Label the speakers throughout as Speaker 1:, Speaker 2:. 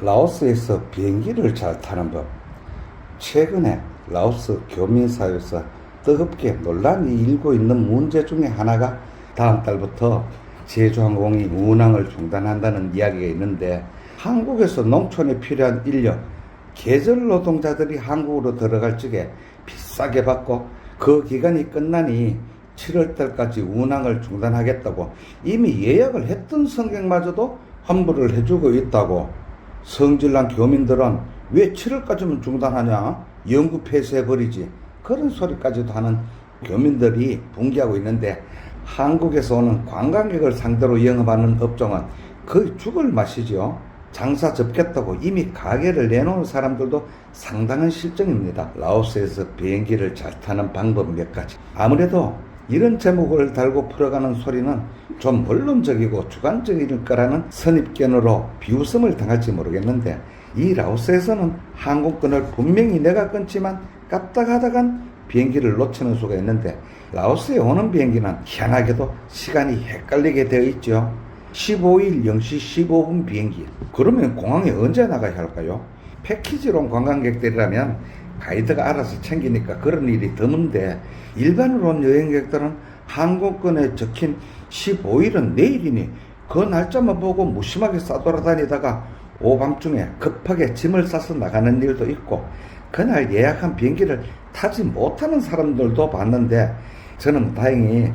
Speaker 1: 라오스에서 비행기를 잘 타는 법. 최근에 라오스 교민사회에서 뜨겁게 논란이 일고 있는 문제 중에 하나가 다음 달부터 제주항공이 운항을 중단한다는 이야기가 있는데, 한국에서 농촌에 필요한 인력, 계절 노동자들이 한국으로 들어갈 적에 비싸게 받고 그 기간이 끝나니 7월달까지 운항을 중단하겠다고 이미 예약을 했던 승객마저도 환불을 해주고 있다고. 성질난 교민들은 왜 7월까지만 중단하냐? 영구 폐쇄해버리지. 그런 소리까지도 하는 교민들이 분개하고 있는데, 한국에서 오는 관광객을 상대로 영업하는 업종은 거의 죽을 맛이죠. 장사 접겠다고 이미 가게를 내놓은 사람들도 상당한 실정입니다. 라오스에서 비행기를 잘 타는 방법 몇 가지. 아무래도 이런 제목을 달고 풀어가는 소리는 좀 원론적이고 주관적일 거라는 선입견으로 비웃음을 당할지 모르겠는데, 이 라오스에서는 항공권을 분명히 내가 끊지만 까딱하다간 비행기를 놓치는 수가 있는데, 라오스에 오는 비행기는 희한하게도 시간이 헷갈리게 되어 있죠. 15일 0시 15분 비행기. 그러면 공항에 언제 나가야 할까요? 패키지론 관광객들이라면 가이드가 알아서 챙기니까 그런 일이 드문데, 일반으로 온 여행객들은 항공권에 적힌 15일은 내일이니 그 날짜만 보고 무심하게 싸돌아다니다가 오밤중에 급하게 짐을 싸서 나가는 일도 있고, 그날 예약한 비행기를 타지 못하는 사람들도 봤는데, 저는 다행히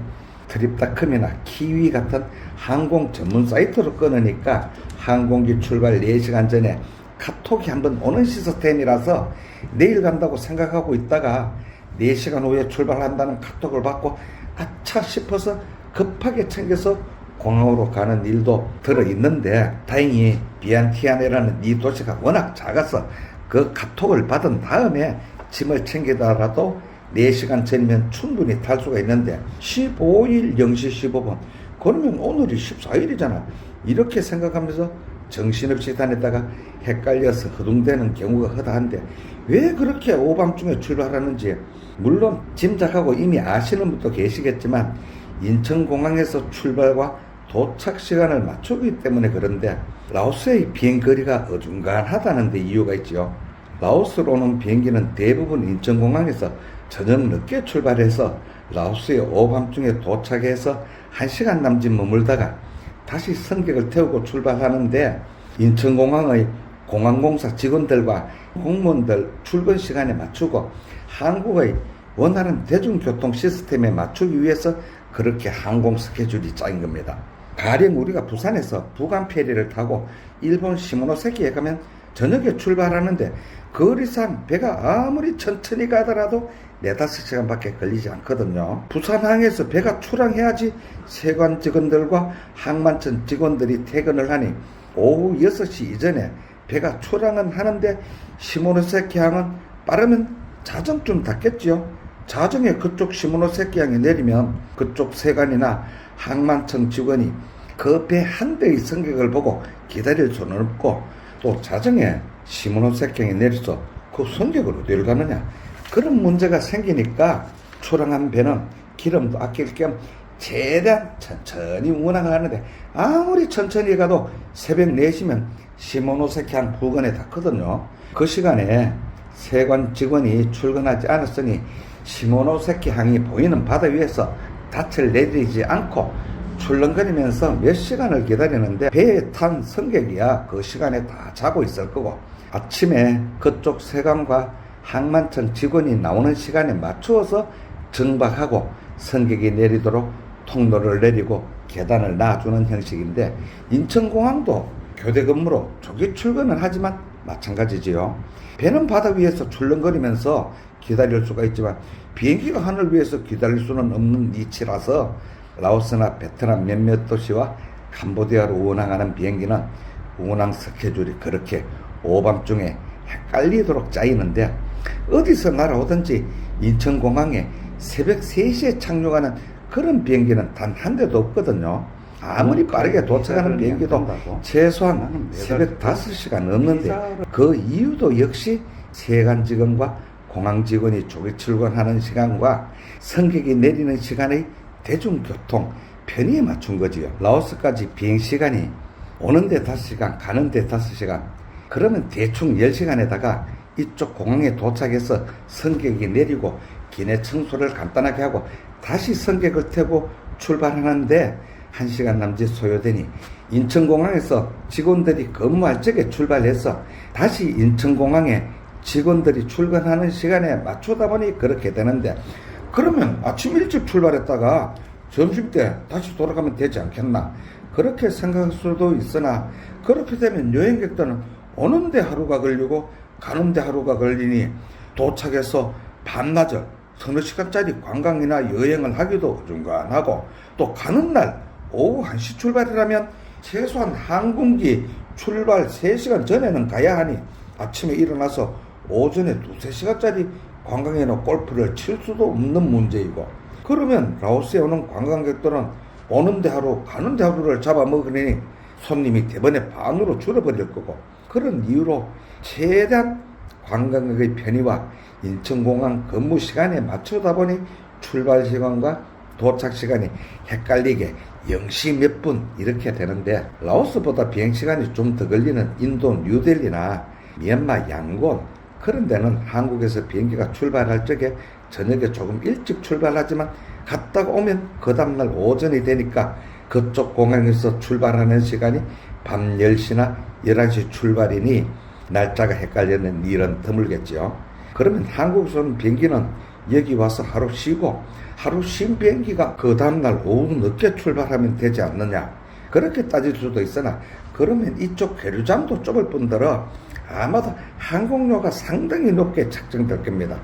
Speaker 1: 트립닷컴이나 키위 같은 항공 전문 사이트로 끊으니까 항공기 출발 4시간 전에 카톡이 한번 오는 시스템이라서 내일 간다고 생각하고 있다가 4시간 후에 출발한다는 카톡을 받고 아차 싶어서 급하게 챙겨서 공항으로 가는 일도 들어있는데, 다행히 비안티아네라는 이 도시가 워낙 작아서 그 카톡을 받은 다음에 짐을 챙기더라도 4시간 전이면 충분히 탈 수가 있는데, 15일 0시 15분 그러면 오늘이 14일이잖아 이렇게 생각하면서 정신없이 다니다가 헷갈려서 허둥대는 경우가 허다한데, 왜 그렇게 오밤중에 출발하는지 물론 짐작하고 이미 아시는 분도 계시겠지만, 인천공항에서 출발과 도착 시간을 맞추기 때문에 그런데, 라오스의 비행거리가 어중간하다는 데 이유가 있죠. 라오스로 오는 비행기는 대부분 인천공항에서 저녁 늦게 출발해서 라오스에 오밤중에 도착해서 1시간 남짓 머물다가 다시 승객을 태우고 출발하는데, 인천공항의 공항공사 직원들과 공무원들 출근 시간에 맞추고 한국의 원활한 대중교통 시스템에 맞추기 위해서 그렇게 항공 스케줄이 짜인 겁니다. 가령 우리가 부산에서 부간 페리를 타고 일본 시모노세키에 가면 저녁에 출발하는데, 거리상 배가 아무리 천천히 가더라도 4-5시간 밖에 걸리지 않거든요. 부산항에서 배가 출항해야지 세관 직원들과 항만청 직원들이 퇴근을 하니 오후 6시 이전에 배가 출항은 하는데, 시모노세키항은 빠르면 자정쯤 닿겠지요. 자정에 그쪽 시모노세키항에 내리면 그쪽 세관이나 항만청 직원이 그 배 한 대의 승객을 보고 기다릴 수는 없고, 또 자정에 시모노세키항에 내려서 그 승객을 어디를 가느냐, 그런 문제가 생기니까 출항한 배는 기름도 아낄 겸 최대한 천천히 운항을 하는데, 아무리 천천히 가도 새벽 4시면 시모노세키항 부근에 닿거든요. 그 시간에 세관 직원이 출근하지 않았으니 시모노세키항이 보이는 바다 위에서 닻을 내리지 않고 출렁거리면서 몇 시간을 기다리는데, 배에 탄 승객이야 그 시간에 다 자고 있을 거고, 아침에 그쪽 세관과 항만청 직원이 나오는 시간에 맞추어서 정박하고 승객이 내리도록 통로를 내리고 계단을 놔주는 형식인데, 인천공항도 교대 근무로 조기 출근을 하지만 마찬가지지요. 배는 바다 위에서 출렁거리면서 기다릴 수가 있지만 비행기가 하늘 위에서 기다릴 수는 없는 이치라서, 라오스나 베트남 몇몇 도시와 캄보디아로 운항하는 비행기는 운항 스케줄이 그렇게 오밤중에 헷갈리도록 짜이는데, 어디서 날아오든지 인천공항에 새벽 3시에 착륙하는 그런 비행기는 단 한 대도 없거든요. 아무리 빠르게 도착하는 비행기도 최소한 새벽 5시가 넘는데, 그 이유도 역시 세관 직원과 공항 직원이 조기 출근하는 시간과 승객이 내리는 시간의 대중교통 편의에 맞춘 거지요. 라오스까지 비행시간이 오는데 5시간, 가는데 5시간. 그러면 대충 10시간에다가 이쪽 공항에 도착해서 승객이 내리고 기내 청소를 간단하게 하고 다시 승객을 태우고 출발하는데 1시간 남짓 소요되니 인천공항에서 직원들이 근무할 적에 출발해서 다시 인천공항에 직원들이 출근하는 시간에 맞추다 보니 그렇게 되는데, 그러면 아침 일찍 출발했다가 점심때 다시 돌아가면 되지 않겠나, 그렇게 생각할 수도 있으나, 그렇게 되면 여행객들은 오는데 하루가 걸리고 가는데 하루가 걸리니 도착해서 반나절 서너 시간짜리 관광이나 여행을 하기도 어중간하고, 또 가는 날 오후 1시 출발이라면 최소한 항공기 출발 3시간 전에는 가야 하니 아침에 일어나서 오전에 2-3시간짜리 관광이나 골프를 칠 수도 없는 문제이고, 그러면 라오스에 오는 관광객들은 오는데 하루 가는데 하루를 잡아먹으니 손님이 대번에 반으로 줄어버릴 거고, 그런 이유로 최대한 관광객의 편의와 인천공항 근무 시간에 맞추다 보니 출발 시간과 도착 시간이 헷갈리게 0시 몇 분 이렇게 되는데, 라오스보다 비행시간이 좀 더 걸리는 인도 뉴델리나 미얀마 양곤, 그런 데는 한국에서 비행기가 출발할 적에 저녁에 조금 일찍 출발하지만 갔다가 오면 그 다음날 오전이 되니까 그쪽 공항에서 출발하는 시간이 밤 10시나 11시 출발이니 날짜가 헷갈리는 일은 드물겠지요. 그러면 한국에서 오는 비행기는 여기 와서 하루 쉬고, 하루 쉰 비행기가 그 다음날 오후 늦게 출발하면 되지 않느냐, 그렇게 따질 수도 있으나, 그러면 이쪽 괴류장도 좁을 뿐더러 아마도 항공료가 상당히 높게 책정될 겁니다.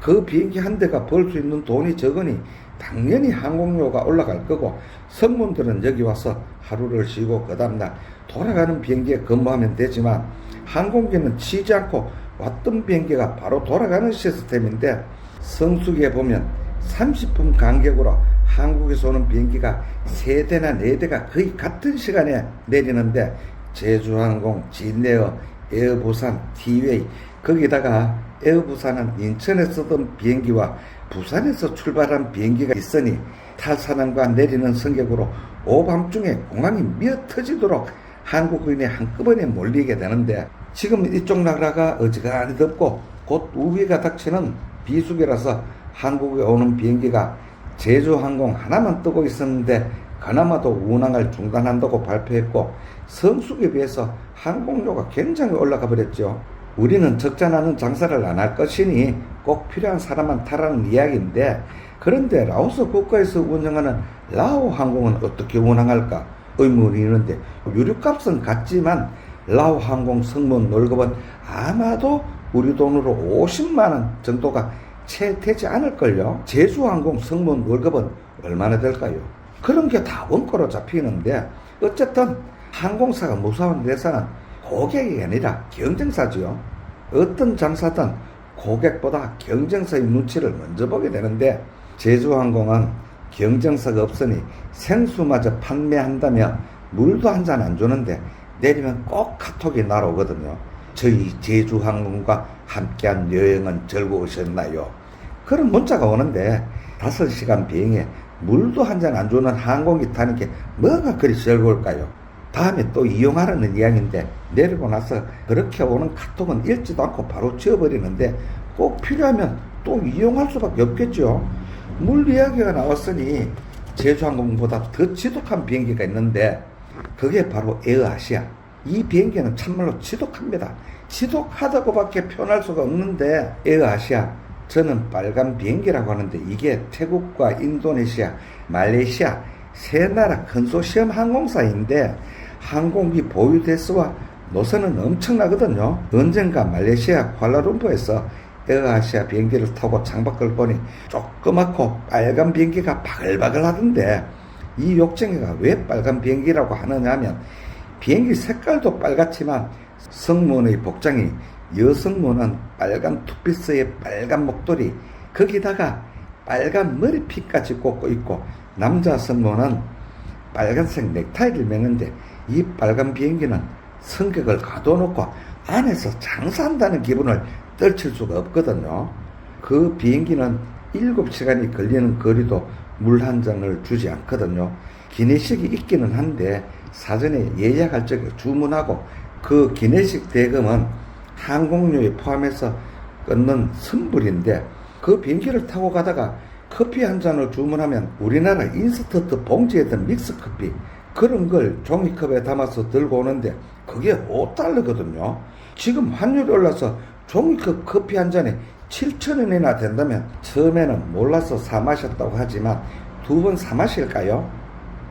Speaker 1: 그 비행기 한 대가 벌 수 있는 돈이 적으니 당연히 항공료가 올라갈 거고, 승무원들은 여기 와서 하루를 쉬고 그 다음날 돌아가는 비행기에 근무하면 되지만, 항공기는 쉬지 않고 왔던 비행기가 바로 돌아가는 시스템인데, 성수기에 보면 30분 간격으로 한국에서 오는 비행기가 3대나 4대가 거의 같은 시간에 내리는데, 제주항공, 진에어, 에어부산, 티웨이, 거기다가 에어부산은 인천에 쓰던 비행기와 부산에서 출발한 비행기가 있으니 탈선함과 내리는 승객으로 오밤중에 공항이 미어 터지도록 한국인이 한꺼번에 몰리게 되는데, 지금 이쪽 나라가 어지간히 덥고 곧 우기가 닥치는 비수기라서 한국에 오는 비행기가 제주항공 하나만 뜨고 있었는데 그나마도 운항을 중단한다고 발표했고, 성수기에 비해서 항공료가 굉장히 올라가 버렸죠. 우리는 적자나는 장사를 안 할 것이니 꼭 필요한 사람만 타라는 이야기인데, 그런데 라오스 국가에서 운영하는 라오 항공은 어떻게 운항할까 의문이 있는데, 유류값은 같지만 라오 항공 승무원 월급은 아마도 우리 돈으로 50만원 정도가 채 되지 않을걸요. 제주항공 승무원 월급은 얼마나 될까요? 그런 게 다 원가로 잡히는데, 어쨌든 항공사가 무서운 데서는 고객이 아니라 경쟁사지요. 어떤 장사든 고객보다 경쟁사의 눈치를 먼저 보게 되는데, 제주항공은 경쟁사가 없으니 생수마저 판매한다며 물도 한 잔 안 주는데 내리면 꼭 카톡이 날아오거든요. 저희 제주항공과 함께한 여행은 즐거우셨나요? 그런 문자가 오는데 5시간 비행에 물도 한 잔 안 주는 항공기 타는 게 뭐가 그리 즐거울까요? 다음에 또 이용하라는 이야기인데, 내리고 나서 그렇게 오는 카톡은 읽지도 않고 바로 지워버리는데, 꼭 필요하면 또 이용할 수밖에 없겠죠. 물 이야기가 나왔으니 제주항공보다 더 지독한 비행기가 있는데, 그게 바로 에어아시아. 이 비행기는 참말로 지독합니다. 지독하다고밖에 표현할 수가 없는데, 에어아시아, 저는 빨간 비행기라고 하는데, 이게 태국과 인도네시아, 말레이시아 세 나라 컨소시엄 항공사인데, 항공기 보유 대수와 노선은 엄청나거든요. 언젠가 말레이시아 쿠알라룸푸르에서 에어아시아 비행기를 타고 창밖을 보니 조그맣고 빨간 비행기가 바글바글 하던데, 이 욕쟁이가 왜 빨간 비행기라고 하느냐 하면, 비행기 색깔도 빨갛지만 승무원의 복장이, 여승무원은 빨간 투피스에 빨간 목도리, 거기다가 빨간 머리핀까지 꽂고 있고, 남자 승무원은 빨간색 넥타이를 매는데, 이 빨간 비행기는 승객을 가둬놓고 안에서 장사한다는 기분을 떨칠 수가 없거든요. 그 비행기는 7시간이 걸리는 거리도 물 한 잔을 주지 않거든요. 기내식이 있기는 한데 사전에 예약할 적에 주문하고 그 기내식 대금은 항공료에 포함해서 끊는 선불인데 그 비행기를 타고 가다가 커피 한 잔을 주문하면 우리나라 인스턴트 봉지에 든 믹스커피 그런 걸 종이컵에 담아서 들고 오는데 그게 5달러거든요. 지금 환율이 올라서 종이컵 커피 한 잔에 7,000원이나 된다면 처음에는 몰라서 사 마셨다고 하지만 2번 사 마실까요?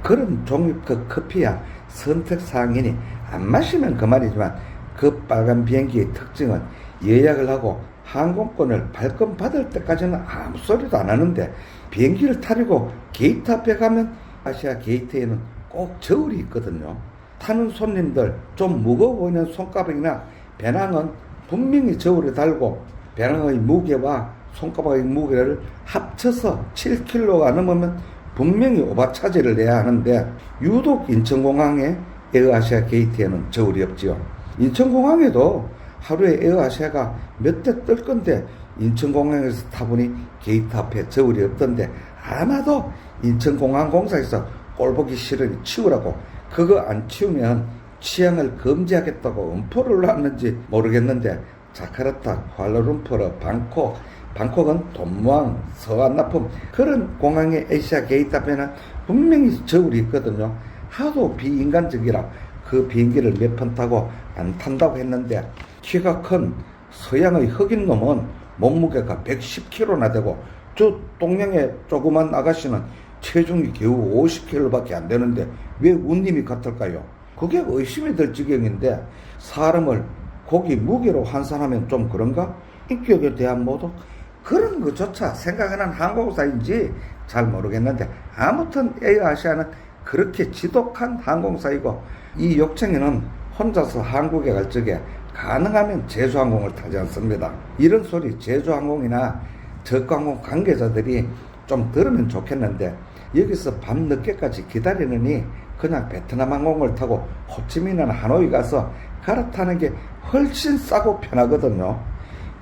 Speaker 1: 그런 종이컵 커피야 선택사항이니 안 마시면 그만이지만 그 빨간 비행기의 특징은 예약을 하고 항공권을 발권받을 때까지는 아무 소리도 안 하는데 비행기를 타려고 게이트 앞에 가면 아시아 게이트에는 꼭 저울이 있거든요. 타는 손님들 좀 무거워 보이는 손가락이나 배낭은 분명히 저울에 달고 배낭의 무게와 손가락의 무게를 합쳐서 7kg가 넘으면 분명히 오버차지를 내야 하는데 유독 인천공항에 에어아시아 게이트에는 저울이 없지요. 인천공항에도 하루에 에어아시아가 몇 대 뜰 건데 인천공항에서 타보니 게이트 앞에 저울이 없던데 아마도 인천공항공사에서 꼴보기 싫으니 치우라고 그거 안 치우면 취향을 금지하겠다고 엄포를 놨는지 모르겠는데 자카르타, 쿠알라룸푸르, 방콕은 돈무항, 서안나품 그런 공항의 아시아 게이트 앞에는 분명히 저울이 있거든요. 하도 비인간적이라 그 비행기를 몇 번 타고 안 탄다고 했는데 키가 큰 서양의 흑인 놈은 몸무게가 110kg나 되고 저 동양의 조그만 아가씨는 체중이 겨우 50kg밖에 안 되는데 왜 운님이 같을까요? 그게 의심이 들 지경인데 사람을 고기 무게로 환산하면 좀 그런가? 인격에 대한 모독? 그런 것조차 생각하는 항공사인지 잘 모르겠는데 아무튼 에어아시아는 그렇게 지독한 항공사이고 이 욕쟁이는 혼자서 한국에 갈 적에 가능하면 제주항공을 타지 않습니다. 이런 소리 제주항공이나 저가항공 관계자들이 좀 들으면 좋겠는데 여기서 밤늦게까지 기다리느니 그냥 베트남 항공을 타고 호치민이나 하노이 가서 갈아타는 게 훨씬 싸고 편하거든요.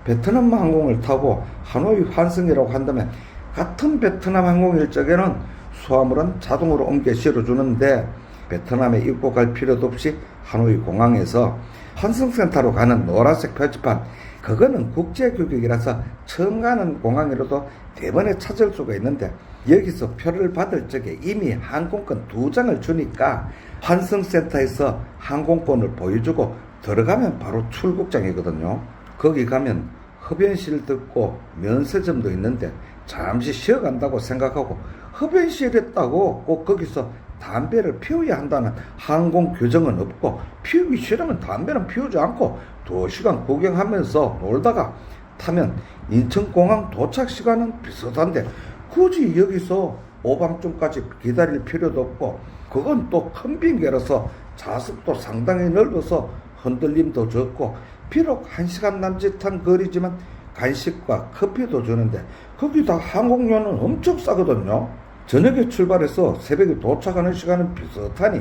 Speaker 1: 베트남 항공을 타고 하노이 환승이라고 한다면 같은 베트남 항공일 적에는 수화물은 자동으로 옮겨 실어주는데 베트남에 입국할 필요도 없이 하노이 공항에서 환승센터로 가는 노란색 표지판 그거는 국제규격이라서 처음 가는 공항이라도 대번에 찾을 수가 있는데 여기서 표를 받을 적에 이미 항공권 2장을 주니까 환승센터에서 항공권을 보여주고 들어가면 바로 출국장이거든요. 거기 가면 흡연실 듣고 면세점도 있는데 잠시 쉬어간다고 생각하고 흡연실했다고 꼭 거기서 담배를 피워야 한다는 항공 규정은 없고 피우기 싫으면 담배는 피우지 않고 2시간 구경하면서 놀다가 타면 인천공항 도착 시간은 비슷한데 굳이 여기서 오밤중까지 기다릴 필요도 없고 그건 또 큰 비행기라서 좌석도 상당히 넓어서 흔들림도 적고 비록 1시간 남짓한 거리지만 간식과 커피도 주는데 거기다 항공료는 엄청 싸거든요. 저녁에 출발해서 새벽에 도착하는 시간은 비슷하니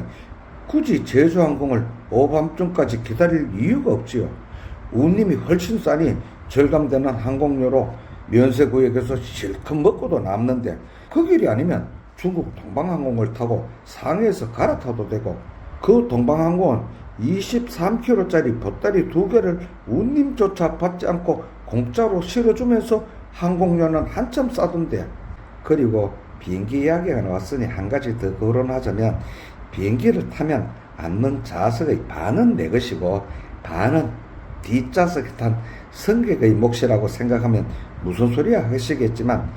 Speaker 1: 굳이 제주항공을 오밤중까지 기다릴 이유가 없지요. 운임이 훨씬 싸니 절감되는 항공료로 면세구역에서 실컷 먹고도 남는데 그 길이 아니면 중국 동방항공을 타고 상해에서 갈아타도 되고 그 동방항공은 23kg짜리 보따리 2개를 운임조차 받지 않고 공짜로 실어주면서 항공료는 한참 싸던데 그리고 비행기 이야기가 나왔으니 한 가지 더 거론하자면 비행기를 타면 앉는 좌석의 반은 내 것이고 반은 뒷좌석에 탄 승객의 몫이라고 생각하면 무슨 소리야 하시겠지만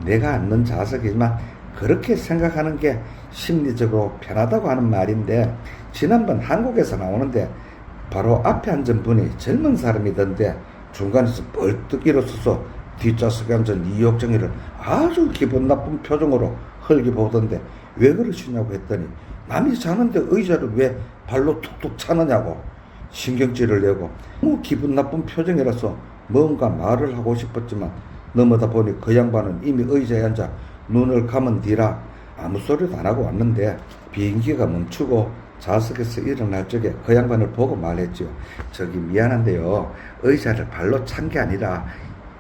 Speaker 1: 내가 앉는 좌석이지만 그렇게 생각하는 게 심리적으로 편하다고 하는 말인데 지난번 한국에서 나오는데 바로 앞에 앉은 분이 젊은 사람이던데 중간에서 벌떡 일어서서 뒷좌석에 앉은 이욕정이를 아주 기분 나쁜 표정으로 헐기보던데 왜 그러시냐고 했더니 남이 자는데 의자를 왜 발로 툭툭 차느냐고 신경질을 내고 기분 나쁜 표정이라서 뭔가 말을 하고 싶었지만 넘어다 보니 그 양반은 이미 의자에 앉아 눈을 감은 뒤라 아무 소리도 안 하고 왔는데 비행기가 멈추고 좌석에서 일어날 적에 그 양반을 보고 말했지요. 저기 미안한데요. 의자를 발로 찬 게 아니라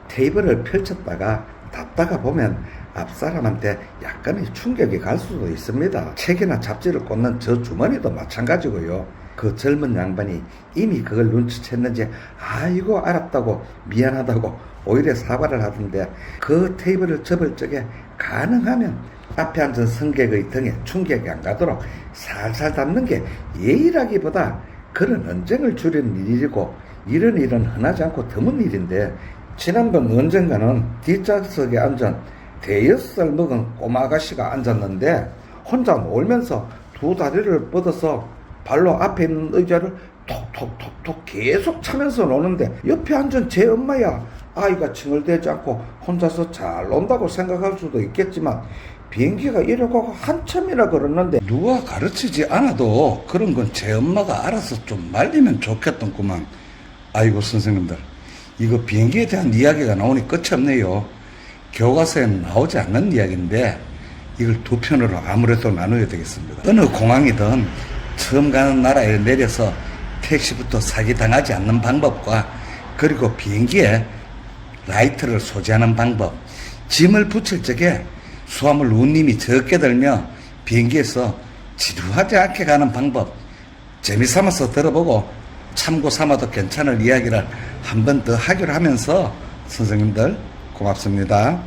Speaker 1: 테이블을 펼쳤다가 닫다가 보면 앞사람한테 약간의 충격이 갈 수도 있습니다. 책이나 잡지를 꽂는 저 주머니도 마찬가지고요. 그 젊은 양반이 이미 그걸 눈치챘는지 아이고 알았다고 미안하다고 오히려 사과를 하던데, 그 테이블을 접을 적에 가능하면 앞에 앉은 승객의 등에 충격이 안 가도록 살살 닫는 게 예의라기보다 그런 언쟁을 줄이는 일이고, 이런 일은 흔하지 않고 드문 일인데, 지난번 언젠가는 뒷좌석에 앉은 대여섯 살 먹은 꼬마 아가씨가 앉았는데 혼자 놀면서 두 다리를 뻗어서 발로 앞에 있는 의자를 톡톡톡톡 계속 차면서 노는데, 옆에 앉은 제 엄마야 아이가 칭얼대지 않고 혼자서 잘 논다고 생각할 수도 있겠지만, 비행기가 이러고 한참이나 걸었는데 누가 가르치지 않아도 그런 건 제 엄마가 알아서 좀 말리면 좋겠던구만. 아이고 선생님들, 이거 비행기에 대한 이야기가 나오니 끝이 없네요. 교과서에는 나오지 않는 이야기인데 이걸 두 편으로 아무래도 나눠야 되겠습니다. 어느 공항이든 처음 가는 나라에 내려서 택시부터 사기당하지 않는 방법과, 그리고 비행기에 라이트를 소지하는 방법, 짐을 붙일 적에 수화물 운임이 적게 들며 비행기에서 지루하지 않게 가는 방법, 재미삼아서 들어보고 참고 삼아도 괜찮을 이야기를 한 번 더 하기로 하면서 선생님들 고맙습니다.